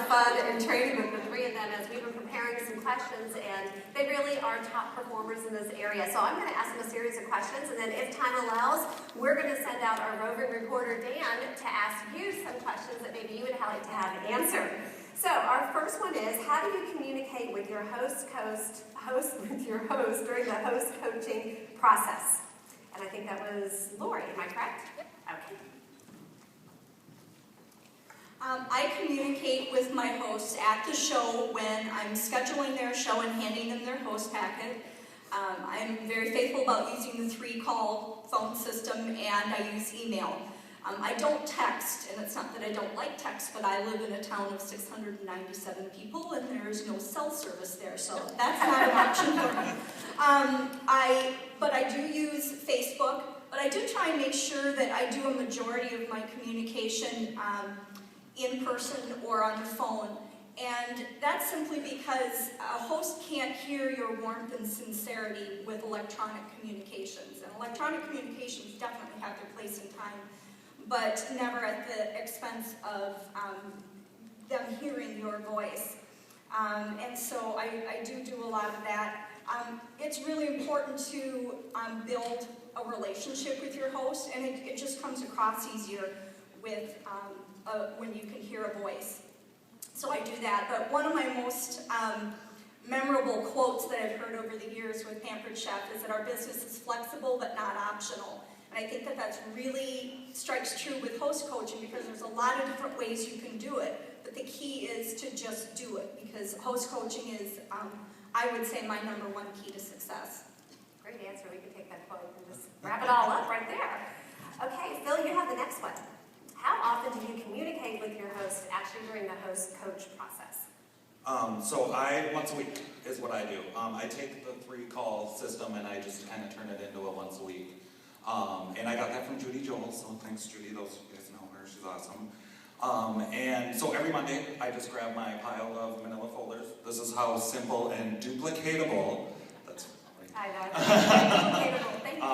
fun and training with the three of them as we were preparing some questions, and they really are top performers in this area. So I'm going to ask them a series of questions, and then if time allows, we're going to send out our roving reporter, Dan, to ask you some questions that maybe you would like to have answered. So our first one is, how do you communicate with your host during the host coaching process? And I think that was Lorri, am I correct? Yep. Okay. I communicate with my hosts at the show when I'm scheduling their show and handing them their host packet. I'm very faithful about using the 3-call phone system, and I use email. I don't text, and it's not that I don't like text, but I live in a town of 697 people, and there's no cell service there, so that's not an option for me. But I do use Facebook, but I do try and make sure that I do a majority of my communication in person or on the phone, and that's simply because a host can't hear your warmth and sincerity with electronic communications, and electronic communications definitely have their place in time, but never at the expense of them hearing your voice. And so I do a lot of that. It's really important to build a relationship with your host, and it just comes across easier with when you can hear a voice. So I do that, but one of my most memorable quotes that I've heard over the years with Pampered Chef is that our business is flexible but not optional. And I think that that's really strikes true with host coaching, because there's a lot of different ways you can do it, but the key is to just do it, because host coaching is, I would say, my #1 key to success. Great answer. We can take that quote and just wrap it all up right there. Okay, Phil, you have the next one. How often do you communicate with your host actually during the host coach process? So once a week is what I do. I take the 3-call system and I just kind of turn it into a once a week. And I got that from Judy Joel, so thanks Judy, those you guys know her, she's awesome. And so every Monday I just grab my pile of manila folders. This is how simple and duplicatable, that's I know. Thank you.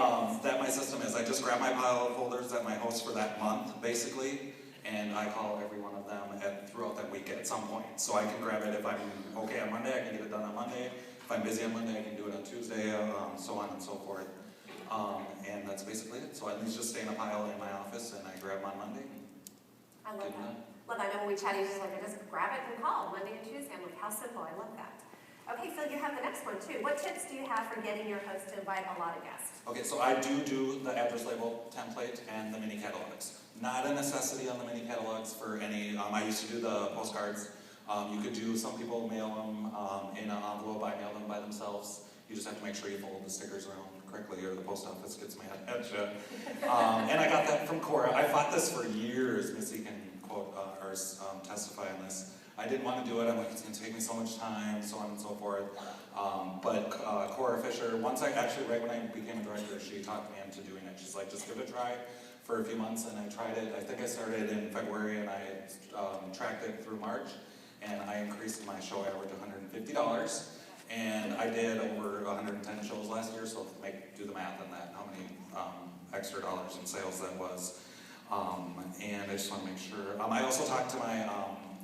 that my system is. I just grab my pile of folders that my host for that month, basically, and I call every one of them throughout that week at some point. So I can grab it if I'm okay on Monday, I can get it done on Monday. If I'm busy on Monday, I can do it on Tuesday, so on and so forth. And that's basically it. So I at least just stay in a pile in my office, and I grab them on Monday. I love that. Well, I know when we chatted, just like, I just grab it and call Monday and Tuesday. I'm like, how simple. I love that. Okay, Phil, you have the next one too. What tips do you have for getting your host to invite a lot of guests? Okay, so I do the address label template and the mini catalogs. Not a necessity on the mini catalogs for any, I used to do the postcards. You could do, some people mail them in an envelope, I mail them by themselves. You just have to make sure you fold the stickers around correctly or the post office gets mad at you. And I got that from Cora. I fought this for years. Missy can quote or testify on this. I didn't want to do it. I'm like, it's going to take me so much time, so on and so forth. But Cora Fisher, right when I became a director, she talked me into doing it. She's like, just give it a try for a few months, and I tried it. I think I started in February, and I tracked it through March, and I increased my show average to $150. And I did over 110 shows last year, so do the math on that, how many extra dollars in sales that was. And I just want to make sure. I also talked to my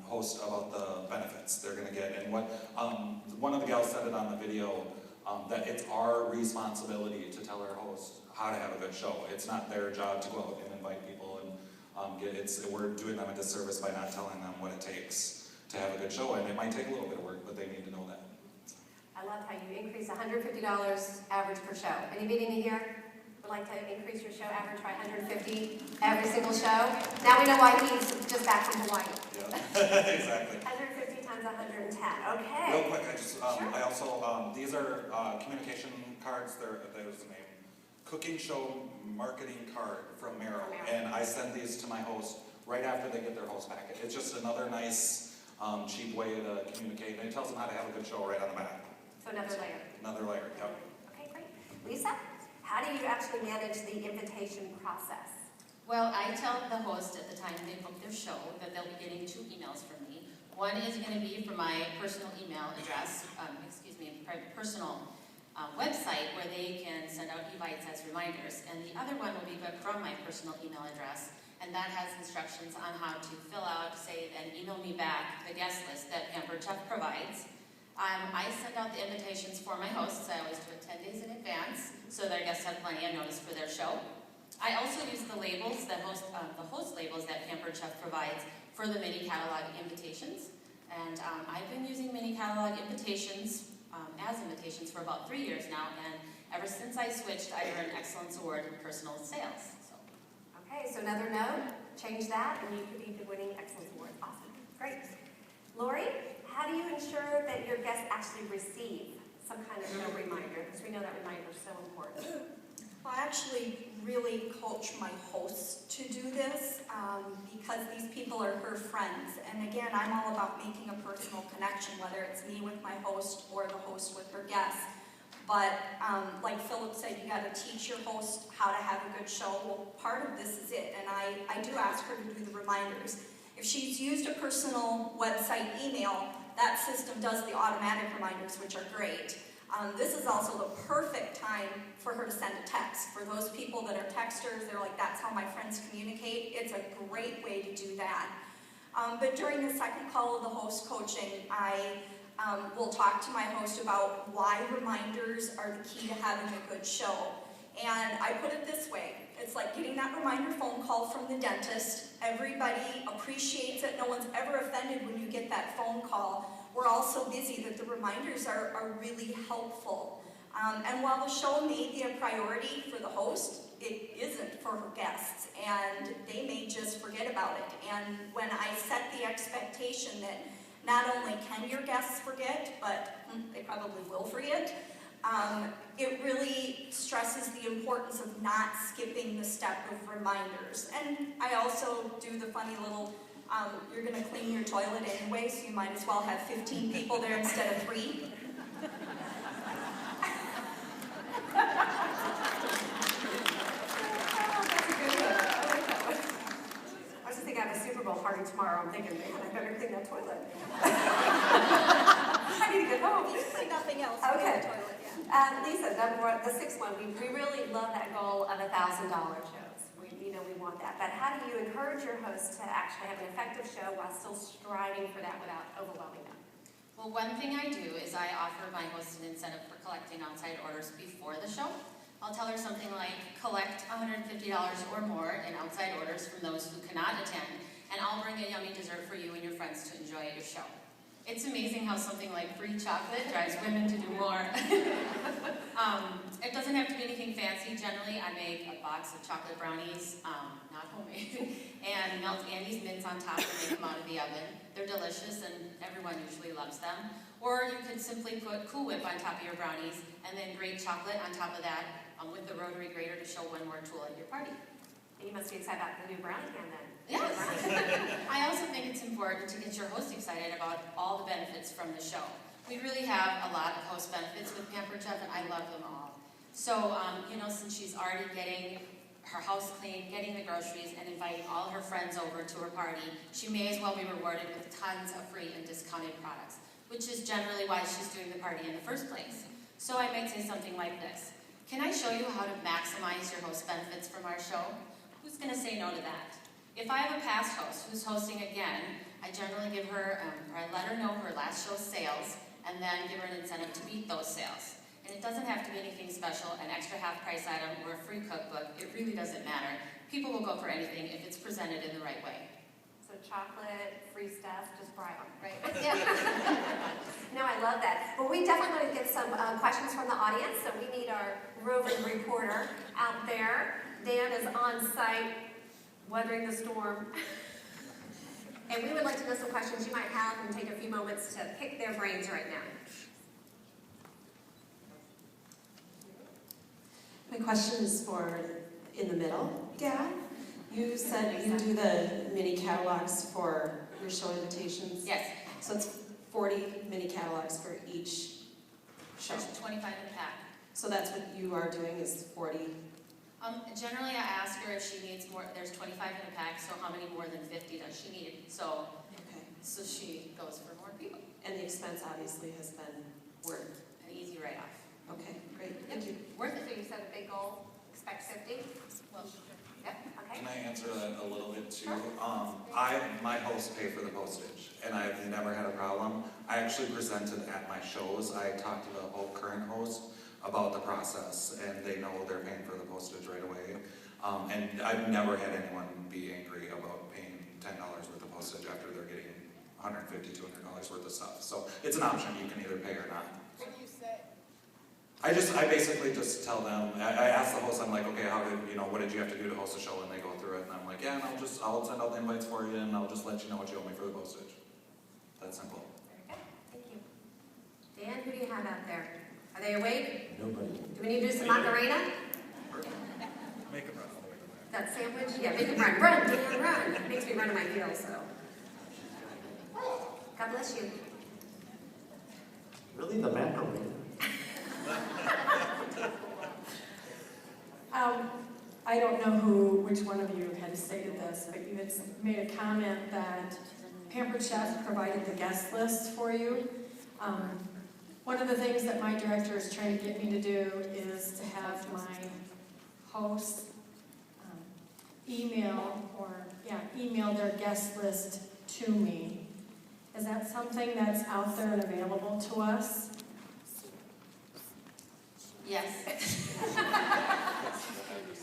host about the benefits they're going to get, and what one of the gals said it on the video, that it's our responsibility to tell our host how to have a good show. It's not their job to go out and invite people, and we're doing them a disservice by not telling them what it takes to have a good show, and it might take a little bit of work, but they need to know that. I love how you increase $150 average per show. Anybody in here would like to increase your show average by $150 every single show? Now we know why he's just back from Hawaii. Yeah, exactly. 150 times 110. Okay. Real quick, I also these are communication cards. There's a name, cooking show marketing card from Merrill, and I send these to my host right after they get their host packet. It's just another nice, cheap way to communicate, and it tells them how to have a good show right on the back. So another layer. Another layer, yep. Okay, great. Lisa, how do you actually manage the invitation process? Well, I tell the host at the time they book their show that they'll be getting 2 emails from me. One is going to be from my personal email address, personal website where they can send out invites as reminders, and the other one will be from my personal email address, and that has instructions on how to fill out, save, and email me back the guest list that Pampered Chef provides. I send out the invitations for my hosts. I always do it 10 days in advance, so their guests have plenty of notice for their show. I also use the labels, the host labels that Pampered Chef provides for the mini catalog invitations. And I've been using mini catalog invitations as invitations for about 3 years now, and ever since I switched, I earned Excellence Award in personal sales. Okay, so another note, change that, and you could be winning Excellence Award. Awesome, great. Lorri, how do you ensure that your guests actually receive some kind of reminder? Because we know that reminder is so important. I actually really coach my hosts to do this because these people are her friends. And again, I'm all about making a personal connection, whether it's me with my host or the host with her guests. But like Philip said, you got to teach your host how to have a good show. Well, part of this is it, and I do ask her to do the reminders. If she's used a personal website email, that system does the automatic reminders, which are great. This is also the perfect time for her to send a text. For those people that are texters, they're like, that's how my friends communicate. It's a great way to do that. But during the second call of the host coaching, I will talk to my host about why reminders are the key to having a good show. And I put it this way. It's like getting that reminder phone call from the dentist. Everybody appreciates it. No one's ever offended when you get that phone call. We're all so busy that the reminders are really helpful. And while the show may be a priority for the host, it isn't for her guests, and they may just forget about it. And when I set the expectation that not only can your guests forget, but they probably will forget, it really stresses the importance of not skipping the step of reminders. And I also do the funny little, you're going to clean your toilet anyway, so you might as well have 15 people there instead of 3. I was just thinking I have a Super Bowl party tomorrow. I'm thinking, man, I better clean that toilet. I need to get home. You say nothing else. Okay. The toilet, yeah. Lisa, the sixth one, we really love that goal of $1,000 shows. We want that. But how do you encourage your host to actually have an effective show while still striving for that without overwhelming them? Well, one thing I do is I offer my host an incentive for collecting outside orders before the show. I'll tell her something like, collect $150 or more in outside orders from those who cannot attend, and I'll bring a yummy dessert for you and your friends to enjoy at your show. It's amazing how something like free chocolate drives women to do more. It doesn't have to be anything fancy. Generally, I make a box of chocolate brownies, not homemade, and melt Andy's mints on top and make them out of the oven. They're delicious, and everyone usually loves them. Or you could simply put Cool Whip on top of your brownies, and then grate chocolate on top of that with the rotary grater to show one more tool at your party. You must be excited about the new brownie can then. Yes. I also think it's important to get your host excited about all the benefits from the show. We really have a lot of host benefits with Pampered Chef, and I love them all. So, since she's already getting her house clean, getting the groceries, and inviting all her friends over to her party, she may as well be rewarded with tons of free and discounted products, which is generally why she's doing the party in the first place. So I might say something like this. Can I show you how to maximize your host benefits from our show? Who's going to say no to that? If I have a past host who's hosting again, I generally give her, or I let her know her last show's sales, and then give her an incentive to beat those sales. And it doesn't have to be anything special, an extra half-price item, or a free cookbook. It really doesn't matter. People will go for anything if it's presented in the right way. So chocolate, free stuff, just bribe them. Right? Yeah. No, I love that. Well, we definitely want to get some questions from the audience, so we need our roving reporter out there. Dan is on site, weathering the storm. And we would like to know some questions you might have and take a few moments to pick their brains right now. My question is for in the middle, Dad. You said you do the mini catalogs for your show invitations. Yes. So it's 40 mini catalogs for each show. There's 25 in the pack. So that's what you are doing is 40. Generally, I ask her if she needs more. There's 25 in a pack, so how many more than 50 does she need? So she goes for more people. And the expense obviously has been worth an easy write-off. Okay, great. Thank you. Worth it. So you set a big goal, expect 50? Well, Yep, okay. Can I I answer that a little bit too? Sure. My hosts pay for the postage, and I've never had a problem. I actually presented at my shows. I talked to the whole current host about the process, and they know they're paying for the postage right away. And I've never had anyone be angry about paying $10 worth of postage after they're getting $150, $200 worth of stuff. So it's an option. You can either pay or not. What do you say? I basically just tell them, I ask the host, I'm like, okay, what did you have to do to host a show? And they go through it, and I'm like, yeah, and I'll send out the invites for you, and I'll just let you know what you owe me for the postage. That's simple. Very good, thank you. Dan, who do you have out there? Are they awake? Nobody. Do we need to do some Macarena? Make them run. That sandwich? Yeah, make them run. Run, Dan, run. It makes me run in my heels, so. God bless you. Really, the macaroni? I don't know which one of you had stated this, but you had made a comment that Pampered Chef provided the guest list for you. One of the things that my director is trying to get me to do is to have my hosts email their guest list to me. Is that something that's out there and available to us? Yes.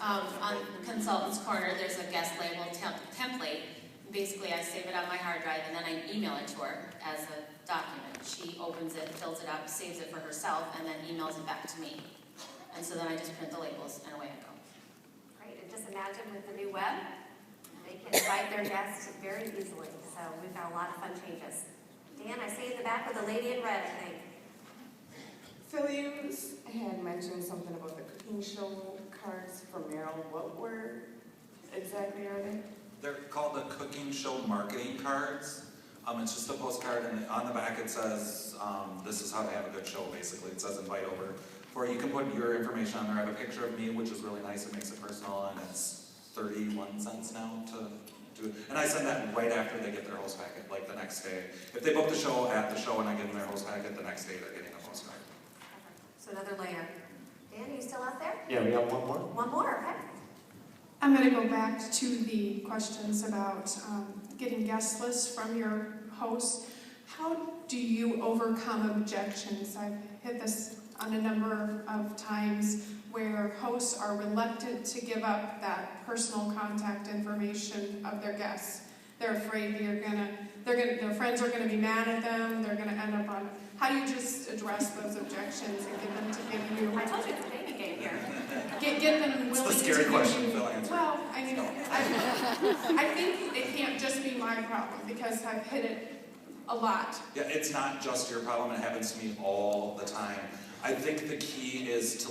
On Consultant's Corner, there's a guest label template. Basically, I save it on my hard drive and then I email it to her as a document. She opens it, fills it up, saves it for herself, and then emails it back to me. And so then I just print the labels and away I go. Great, and just imagine with the new web, they can invite their guests very easily. So we've got a lot of fun changes. Dan, I see you in the back with the lady in red, I think. Philly, you had mentioned something about the cooking show cards for Merrill. What were exactly are they? They're called the Cooking Show marketing cards. It's just a postcard, and on the back it says, this is how to have a good show, basically. It says invite over. Or you can put your information on there. I have a picture of me, which is really nice. It makes it personal, and it's 31 cents now to do it. And I send that right after they get their host packet, like the next day. If they book the show at the show and I give them their host packet, the next day they're getting a postcard. So another layer. Dan, are you still out there? Yeah, we have one more. One more, okay. I'm going to go back to the questions about getting guest lists from your hosts. How do you overcome objections? I've hit this on a number of times where hosts are reluctant to give up that personal contact information of their guests. They're afraid their friends are going to be mad at them. They're going to end up on. How do you just address those objections and get them to give you? I told you it's a baby game here. Get them willing It's the to scary give question, you. Phil answered. Well, I mean, I think it can't just be my problem because I've hit it a lot. Yeah, it's not just your problem. It happens to me all the time. I think the key is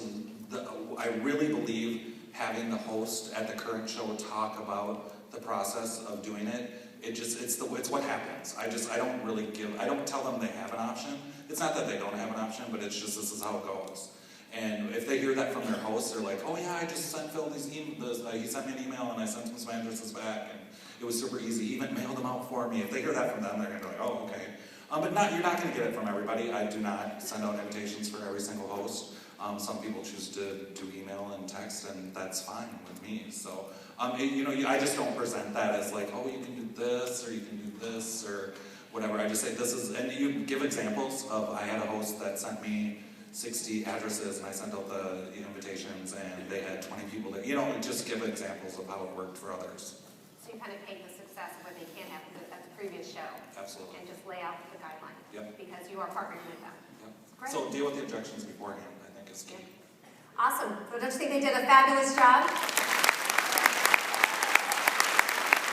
I really believe having the host at the current show talk about the process of doing it. It's what happens. I don't tell them they have an option. It's not that they don't have an option, but it's just this is how it goes. And if they hear that from their host, they're like, oh yeah, I just sent Phil these emails. He sent me an email and I sent him some addresses back, and it was super easy. He even mailed them out for me. If they hear that from them, they're gonna be like, oh okay. But you're not gonna get it from everybody. I do not send out invitations for every single host. Some people choose to do email and text, and that's fine with me. So, I just don't present that as like, oh, you can do this, or you can do this, or whatever. I just say this is, and you give examples of, I had a host that sent me 60 addresses, and I sent out the invitations, and they had 20 people that, just give examples of how it worked for others. So you kind of paint the success of what they can have at the previous show. Absolutely. And just lay out the guideline. Yep. Because you are partnering with them. Yep. Great. So deal with the objections beforehand, I think is key. Awesome. So don't you think they did a fabulous job?